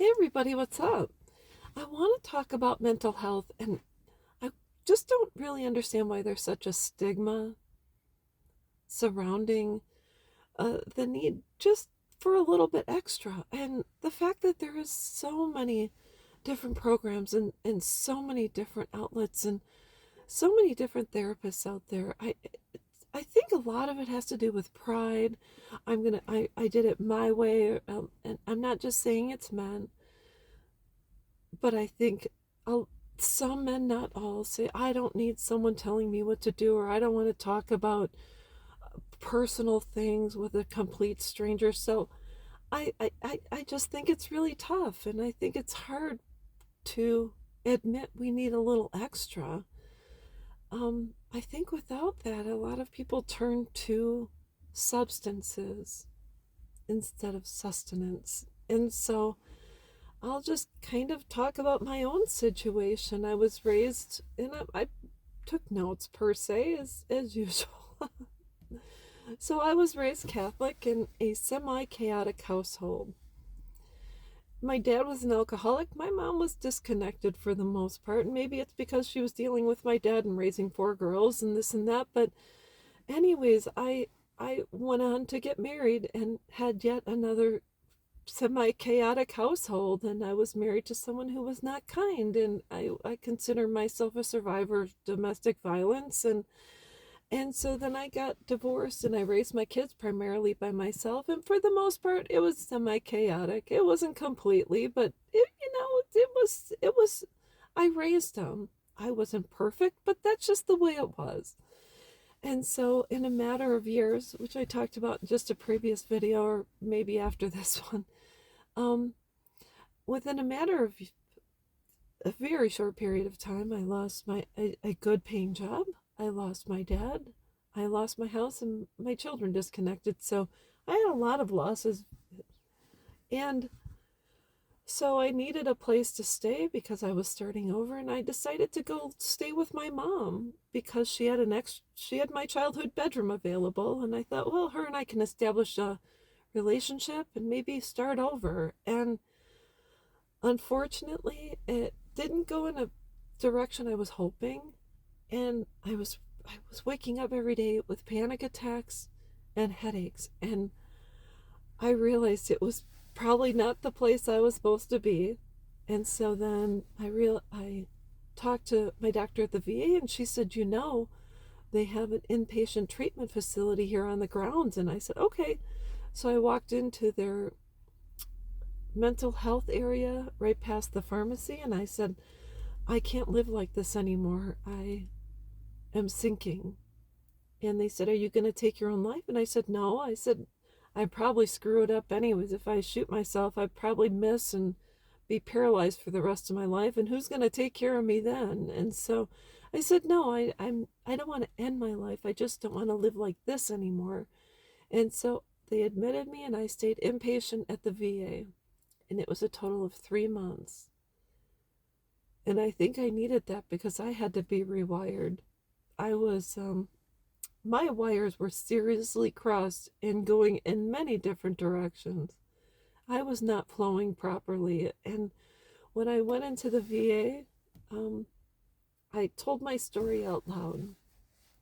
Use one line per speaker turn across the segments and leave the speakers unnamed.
Hey everybody, what's up? I want to talk about mental health, and I just don't really understand why there's such a stigma surrounding the need just for a little bit extra. And the fact that there is so many different programs and so many different outlets and so many different therapists out there. I think a lot of it has to do with pride. I did it my way, and I'm not just saying it's men. But I think uh, some men, not all, say, I don't need someone telling me what to do, or I don't want to talk about personal things with a complete stranger. So I just think it's really tough. And I think it's hard to admit we need a little extra. I think without that, a lot of people turn to substances instead of sustenance. And so I'll just kind of talk about my own situation. I was raised in I took notes per se as usual. So I was raised Catholic in a semi-chaotic household. My dad was an alcoholic. My mom was disconnected for the most part. Maybe it's because she was dealing with my dad and raising four girls and this and that. But anyways, I went on to get married and had yet another semi chaotic household, and I was married to someone who was not kind, and I consider myself a survivor of domestic violence, and so then I got divorced and I raised my kids primarily by myself, and for the most part it was semi chaotic. It wasn't completely, but it was I raised them. I wasn't perfect, but that's just the way it was. And so in a matter of years, which I talked about in just a previous video or maybe after this one, um, within a matter of a very short period of time, I lost a good paying job. I lost my dad. I lost my house, and my children disconnected. So I had a lot of losses. And so I needed a place to stay because I was starting over, and I decided to go stay with my mom because she had my childhood bedroom available, and I thought, well, her and I can establish a relationship and maybe start over. And unfortunately, it didn't go in a direction I was hoping, and I was waking up every day with panic attacks and headaches, and I realized it was probably not the place I was supposed to be. And so then I talked to my doctor at the VA, and she said, they have an inpatient treatment facility here on the grounds. And I said, okay. So I walked into their mental health area right past the pharmacy, and I said, I can't live like this anymore. I am sinking. And they said, are you going to take your own life? And I said, no. I said, I'd probably screw it up anyways. If I shoot myself, I'd probably miss and be paralyzed for the rest of my life. And who's going to take care of me then? And so I said, no, I don't want to end my life. I just don't want to live like this anymore. And so they admitted me, and I stayed inpatient at the VA. And it was a total of 3 months. And I think I needed that because I had to be rewired. I was my wires were seriously crossed and going in many different directions. I was not flowing properly. And when I went into the VA, um, I told my story out loud.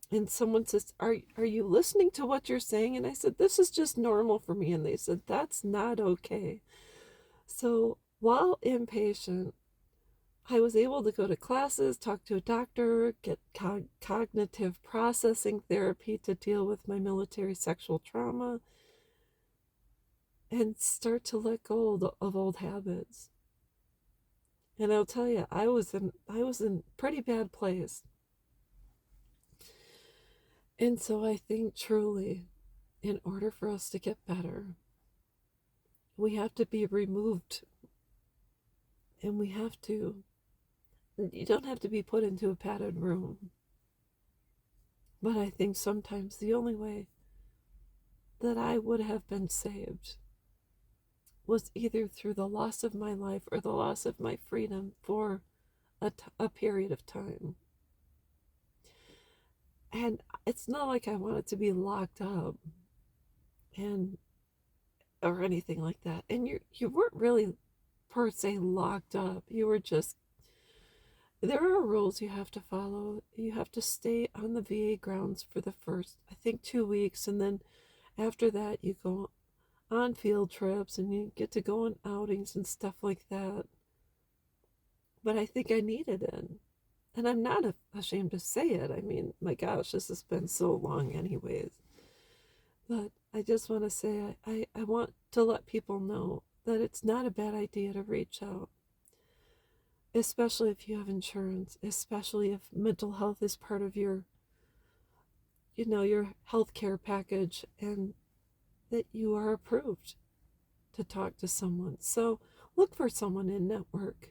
And someone says, are you listening to what you're saying? And I said, this is just normal for me. And they said, that's not okay. So while inpatient, I was able to go to classes, talk to a doctor, get cognitive processing therapy to deal with my military sexual trauma, and start to let go of old habits. And I'll tell you, I was in pretty bad place. And so I think truly, in order for us to get better, we have to be removed, and you don't have to be put into a padded room. But I think sometimes the only way that I would have been saved was either through the loss of my life or the loss of my freedom for a period of time. And it's not like I wanted to be locked up and or anything like that. And you weren't really per se locked up. You were just, there are rules you have to follow. You have to stay on the VA grounds for the first, I think, 2 weeks. And then after that, you go on field trips and you get to go on outings and stuff like that. But I think I needed it. And I'm not ashamed to say it. I mean, my gosh, this has been so long, anyways. But I just want to say I want to let people know that it's not a bad idea to reach out, especially if you have insurance, especially if mental health is part of your, your health care package, and that you are approved to talk to someone. So look for someone in network.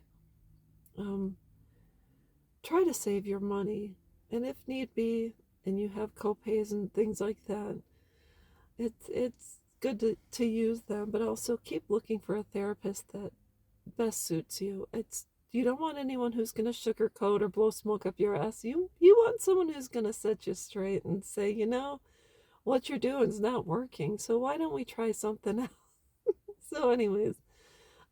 Try to save your money, and if need be, and you have copays and things like that, it's good to use them, but also keep looking for a therapist that best suits you. You don't want anyone who's going to sugarcoat or blow smoke up your ass. You want someone who's going to set you straight and say, what you're doing is not working, so why don't we try something else? So anyways,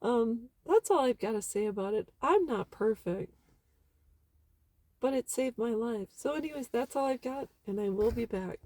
that's all I've got to say about it. I'm not perfect, but it saved my life. So anyways, that's all I've got, and I will be back.